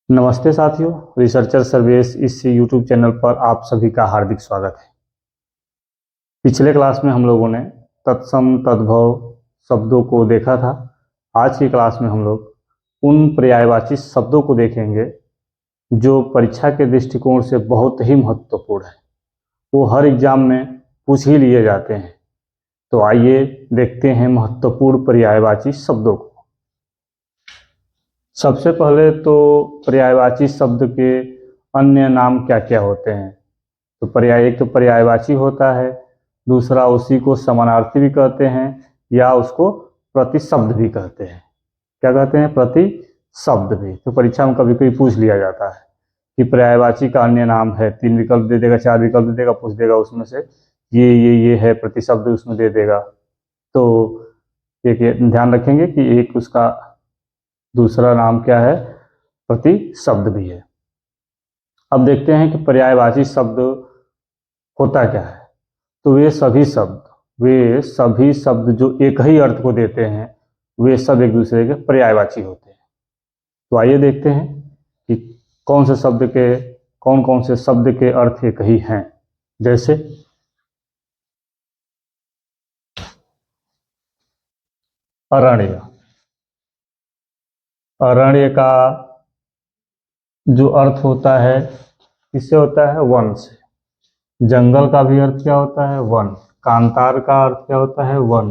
नमस्ते साथियों, रिसर्चर सर्वेश इस यूट्यूब चैनल पर आप सभी का हार्दिक स्वागत है। पिछले क्लास में हम लोगों ने तत्सम तद्भव शब्दों को देखा था। आज की क्लास में हम लोग उन पर्यायवाची शब्दों को देखेंगे जो परीक्षा के दृष्टिकोण से बहुत ही महत्वपूर्ण है। वो हर एग्जाम में पूछ ही लिए जाते हैं। तो आइए देखते हैं महत्वपूर्ण पर्यायवाची शब्दों को। सबसे पहले तो पर्यायवाची शब्द के अन्य नाम क्या क्या होते हैं। तो एक तो पर्यायवाची होता है, दूसरा उसी को समानार्थी भी कहते हैं या उसको प्रतिशब्द भी कहते हैं। क्या कहते हैं? प्रतिशब्द भी। तो परीक्षा में कभी कभी पूछ लिया जाता है कि पर्यायवाची का अन्य नाम है। 3 विकल्प दे देगा, 4 विकल्प दे देगा, पूछ देगा उसमें से ये है प्रतिशब्द, उसमें दे देगा। तो एक ध्यान रखेंगे कि एक उसका दूसरा नाम क्या है, प्रतिशब्द भी है। अब देखते हैं कि पर्यायवाची शब्द होता क्या है। तो वे सभी शब्द जो एक ही अर्थ को देते हैं, वे सब एक दूसरे के पर्यायवाची होते हैं। तो आइए देखते हैं कि कौन से शब्द के अर्थ एक ही हैं। जैसे अरण्य। अरण्य का जो अर्थ होता है, किससे होता है? वन से। जंगल का भी अर्थ क्या होता है? वन। कांतार का अर्थ क्या होता है? वन।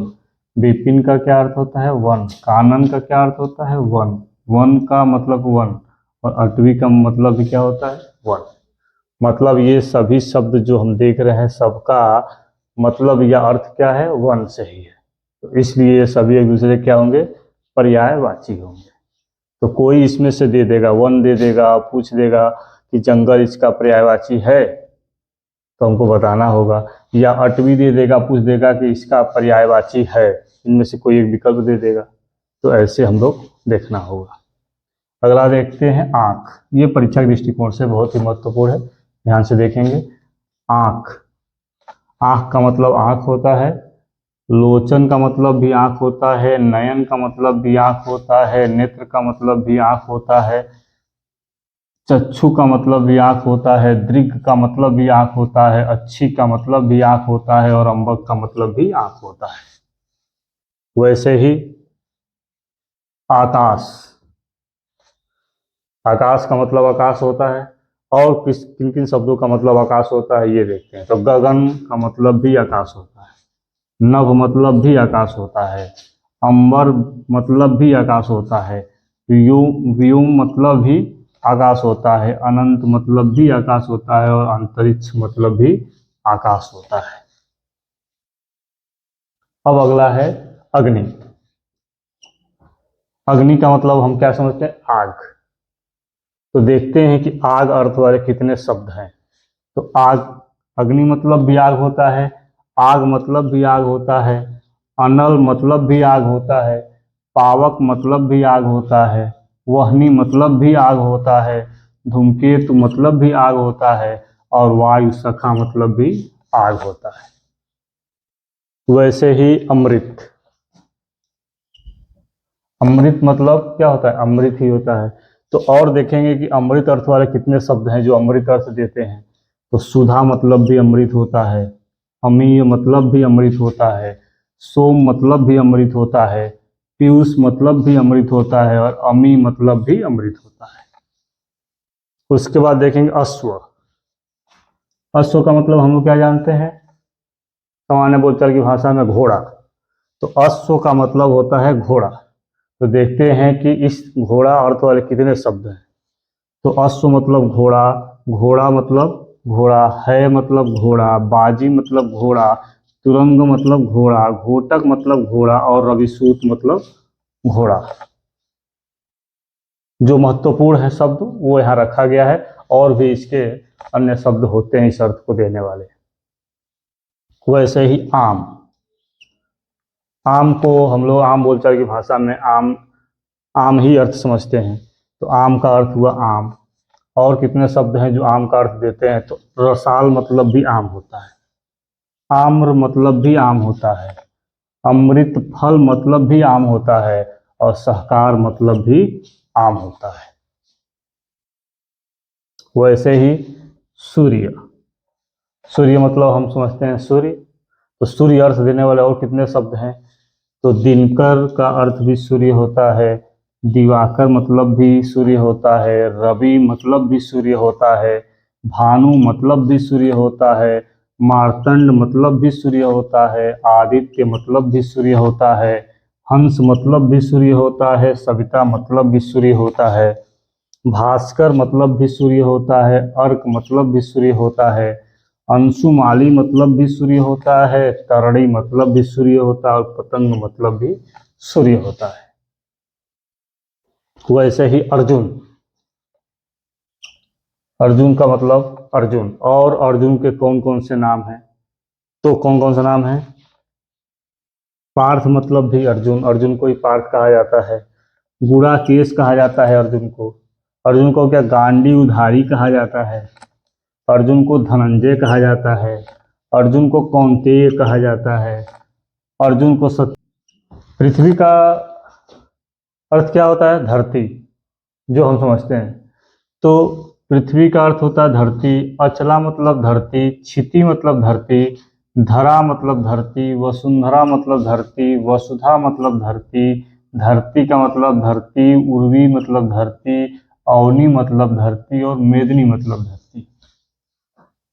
विपिन का क्या अर्थ होता है? वन। कानन का क्या अर्थ होता है? वन। वन का मतलब वन, और अटवी का मतलब भी क्या होता है? वन। मतलब ये सभी शब्द जो हम देख रहे हैं, सबका मतलब या अर्थ क्या है? वन से ही है। तो इसलिए सभी एक दूसरे क्या होंगे? पर्यायवाची होंगे। तो कोई इसमें से दे देगा, वन दे देगा, पूछ देगा कि जंगल इसका पर्यायवाची है, तो हमको बताना होगा। या अटवी दे देगा, पूछ देगा कि इसका पर्यायवाची है, इनमें से कोई एक विकल्प दे देगा। तो ऐसे हम लोग देखना होगा। अगला देखते हैं आंख। ये परीक्षा के दृष्टिकोण से बहुत ही महत्वपूर्ण है, ध्यान से देखेंगे। आंख। आंख का मतलब आंख होता है। लोचन का मतलब भी आंख होता है। नयन का मतलब भी आंख होता है। नेत्र का मतलब भी आंख होता है। चक्षु का मतलब भी आंख होता है। दृग का मतलब भी आंख होता है। अच्छी का मतलब भी आंख होता है। और अंबक का मतलब भी आंख होता है। वैसे ही आकाश। आकाश का मतलब आकाश होता है। और किन किन शब्दों का मतलब आकाश होता है, ये देखते हैं। तो गगन का मतलब भी आकाश होता है। नभ मतलब भी आकाश होता है। अंबर मतलब भी आकाश होता है। व्योम मतलब भी आकाश होता है। अनंत मतलब भी आकाश होता है। और अंतरिक्ष मतलब भी आकाश होता है। अब अगला है अग्नि। अग्नि का मतलब हम क्या समझते हैं? आग। तो देखते हैं कि आग अर्थ वाले कितने शब्द हैं। तो आग, अग्नि मतलब भी आग होता है। आग मतलब भी आग होता है। अनल मतलब भी आग होता है। पावक मतलब भी आग होता है। वहनी मतलब भी आग होता है। धूमकेतु मतलब भी आग होता है। और वायु सखा मतलब भी आग होता है। वैसे ही अमृत। अमृत मतलब क्या होता है? अमृत ही होता है। तो और देखेंगे कि अमृत अर्थ वाले कितने शब्द हैं जो अमृत अर्थ देते हैं। तो सुधा मतलब भी अमृत होता है। अमीय मतलब भी अमृत होता है। सोम मतलब भी अमृत होता है। पीयूष मतलब भी अमृत होता है। और अमी मतलब भी अमृत होता है। उसके बाद देखेंगे अश्व। अश्व का मतलब हम लोग क्या जानते हैं? सामान्य बोलचाल की भाषा में घोड़ा। तो अश्व का मतलब होता है घोड़ा। तो देखते हैं कि इस घोड़ा अर्थ वाले कितने शब्द हैं। तो अश्व मतलब घोड़ा, घोड़ा मतलब घोड़ा है, मतलब घोड़ा, बाजी मतलब घोड़ा, तुरंग मतलब घोड़ा, घोटक मतलब घोड़ा, और रविसूत मतलब घोड़ा। जो महत्वपूर्ण है शब्द वो यहाँ रखा गया है। और भी इसके अन्य शब्द होते हैं इस अर्थ को देने वाले। वैसे ही आम। आम को हम लोग आम बोलचाल की भाषा में आम आम ही अर्थ समझते हैं। तो आम का अर्थ हुआ आम। और कितने शब्द हैं जो आम का अर्थ देते हैं? तो रसाल मतलब भी आम होता है। आम्र मतलब भी आम होता है। अमृत फल मतलब भी आम होता है। और सहकार मतलब भी आम होता है। वैसे ही सूर्य, सूर्य मतलब हम समझते हैं सूर्य, तो सूर्य अर्थ देने वाले और कितने शब्द हैं? तो दिनकर का अर्थ भी सूर्य होता है, दिवाकर मतलब भी सूर्य होता है, रवि मतलब भी सूर्य होता है, भानु मतलब भी सूर्य होता है, मार्तंड मतलब भी सूर्य होता है, आदित्य मतलब भी सूर्य होता है, हंस मतलब भी सूर्य होता है, सविता मतलब भी सूर्य होता है, भास्कर मतलब भी सूर्य होता है, अर्क मतलब भी सूर्य होता है, अंशुमाली मतलब भी सूर्य होता है, तरणी मतलब भी सूर्य होता है और पतंग मतलब भी सूर्य होता है। वैसे ही अर्जुन, अर्जुन का मतलब अर्जुन, और अर्जुन के कौन कौन से नाम हैं? तो कौन कौन सा नाम है? पार्थ मतलब भी अर्जुन, अर्जुन को ही पार्थ कहा जाता है। गुड़ाकेश कहा जाता है अर्जुन को। अर्जुन को क्या गांडी उधारी कहा जाता है। अर्जुन को धनंजय कहा जाता है। अर्जुन को कौंतेय कहा जाता है। अर्जुन को पृथ्वी का अर्थ क्या होता है? धरती, जो हम समझते हैं। तो पृथ्वी का अर्थ होता है धरती, अचला मतलब धरती, क्षिति मतलब धरती, धरा मतलब धरती, वसुंधरा मतलब धरती, वसुधा मतलब धरती, धरती का मतलब धरती, उर्वी मतलब धरती, अवनी मतलब धरती और मेदिनी मतलब धरती।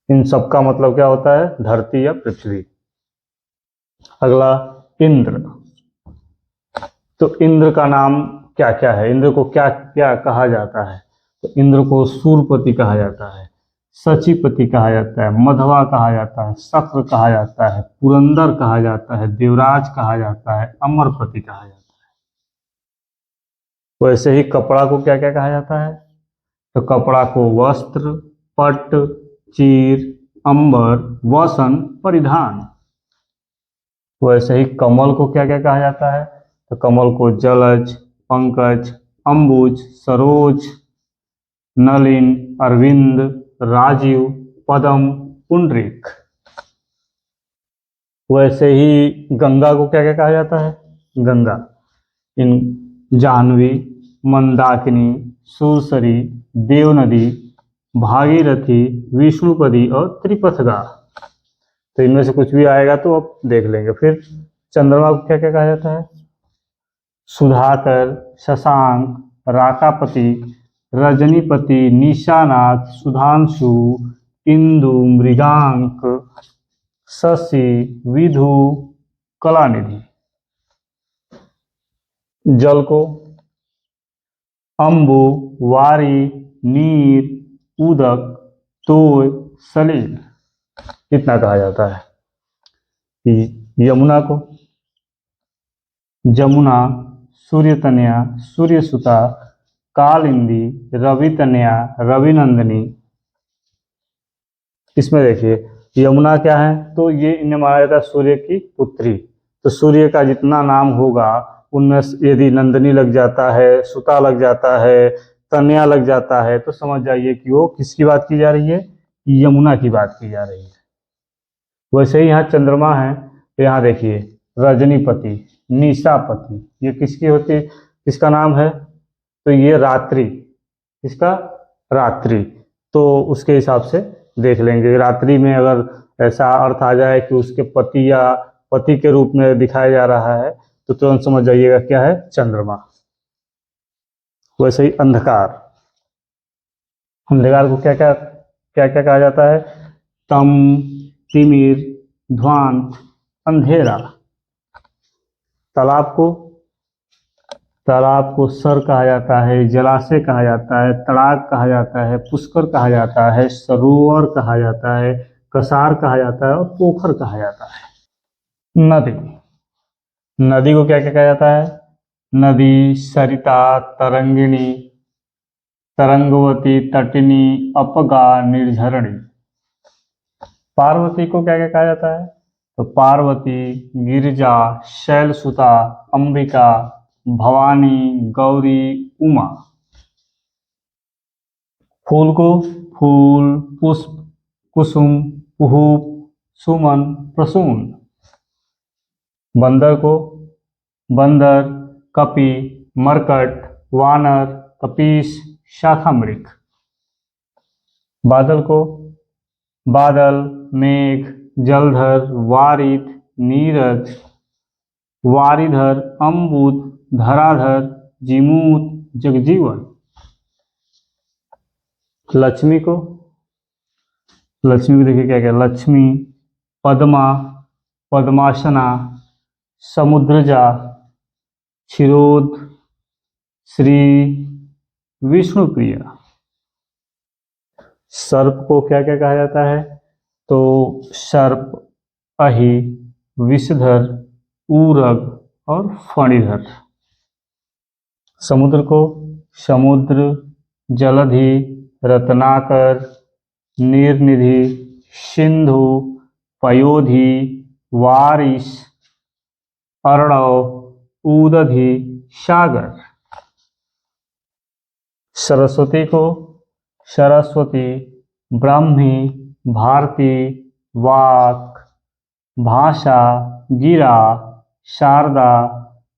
इन सबका मतलब क्या होता है? धरती या पृथ्वी। अगला इंद्र। तो इंद्र का नाम क्या क्या है? इंद्र को क्या क्या कहा जाता है? तो इंद्र को सूरपति कहा जाता है, सचीपति कहा जाता है, मधवा कहा जाता है, शक्र कहा जाता है, पुरंदर कहा जाता है, देवराज कहा जाता है, अमरपति कहा जाता है। वैसे ही कपड़ा को क्या क्या कहा जाता है? तो कपड़ा को वस्त्र, पट, चीर, अंबर, वसन, परिधान। वैसे ही कमल को क्या क्या कहा जाता है? तो कमल को जलज, पंकज, अंबुज, सरोज, नलिन, अरविंद, राजीव, पदम, पुंडरीक। वैसे ही गंगा को क्या क्या कहा जाता है? गंगा, इन जाह्नवी, मंदाकिनी, सुरसरी, देवनदी, भागीरथी, विष्णुपदी और त्रिपथगा। तो इनमें से कुछ भी आएगा तो अब देख लेंगे। फिर चंद्रमा को क्या क्या कहा जाता है? सुधाकर, शशांक, राकापति, रजनीपति, निशानाथ, सुधांशु, इंदु, मृगांक, शशि, विधु, कलानिधि। जल को अंबु, वारी, नीर, उदक, तोय, सलील, इतना कहा जाता है। यमुना को जमुना, सूर्यतनया, सूर्यसुता, कालिंदी, रवितनया, रविनंदिनी। इसमें देखिए यमुना क्या है? तो ये इन्हें माना जाता है सूर्य की पुत्री। तो सूर्य का जितना नाम होगा उनमें यदि नंदिनी लग जाता है, सुता लग जाता है, तनया लग जाता है, तो समझ जाइए कि वो किसकी बात की जा रही है? यमुना की बात की जा रही है। वैसे ही यहाँ चंद्रमा है, तो यहाँ देखिए रजनीपति, निशापति, ये किसकी होती, किसका नाम है? तो ये रात्रि, किसका? रात्रि। तो उसके हिसाब से देख लेंगे। रात्रि में अगर ऐसा अर्थ आ जाए कि उसके पति या पति के रूप में दिखाया जा रहा है तो तुरंत समझ जाइएगा क्या है? चंद्रमा। वैसे ही अंधकार, अंधकार को क्या क्या क्या क्या कहा जाता है? तम, तिमिर, ध्वांत, अंधेरा। तालाब को, तालाब को सर कहा जाता है, जलाशय कहा जाता है, तड़ाग कहा जाता है, पुष्कर कहा जाता है, सरोवर कहा जाता है, कसार कहा जाता है और पोखर कहा जाता है। नदी, नदी को क्या क्या कहा जाता है? नदी, सरिता, तरंगिणी, तरंगवती, तटिनी, अपगा, निर्झरणी। पार्वती को क्या क्या कहा जाता है? तो पार्वती, गिरिजा, शैलसुता, अंबिका, भवानी, गौरी, उमा। फूल को फूल, पुष्प, कुसुम, कुहूप, सुमन, प्रसून। बंदर को बंदर, कपि, मरकट, वानर, कपीस, शाखामृग। बादल को बादल, मेघ, जलधर, वारिध, नीरज, वारिधर, अम्बुद, धराधर, जीमूत, जगजीवन। लक्ष्मी को देखिए क्या क्या, लक्ष्मी, पद्मा, पद्मासना, समुद्रजा, क्षीरोद, श्री, विष्णुप्रिया। सर्प को क्या क्या कहा जाता है? तो सर्प, अहि, विषधर, ऊरग और फणिधर। समुद्र को समुद्र, जलधि, रत्नाकर, नीरनिधि, सिंधु, पयोधि, वारिस, अर्णव, उदधि, सागर। सरस्वती को सरस्वती, ब्राह्मी, भारती, वाक, भाषा, गिरा, शारदा,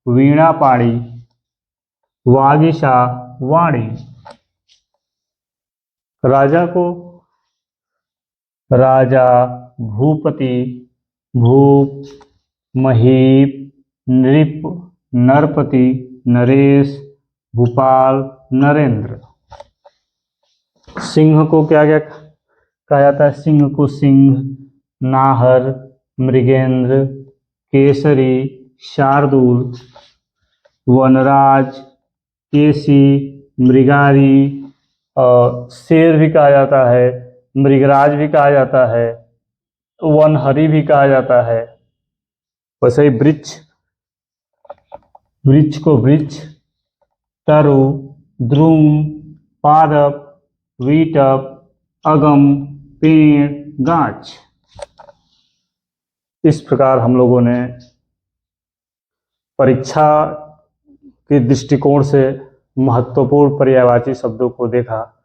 वीणापाणी, वागीशा, वाणी। राजा को राजा, भूपति, भूप, महीप, नृप, नरपति, नरेश, भूपाल, नरेंद्र। सिंह को क्या क्या कहा जाता है? सिंह को सिंह, नाहर, मृगेंद्र, केसरी, शार्दूल, वनराज, केसी, मृगारी, और शेर भी कहा जाता है, मृगराज भी कहा जाता है, वनहरी भी कहा जाता है। वैसे ही वृक्ष, वृक्ष को वृक्ष, तरु, द्रुम, पादप, वीटप, अगम, पेड़, गाछ। इस प्रकार हम लोगों ने परीक्षा के दृष्टिकोण से महत्वपूर्ण पर्यायवाची शब्दों को देखा।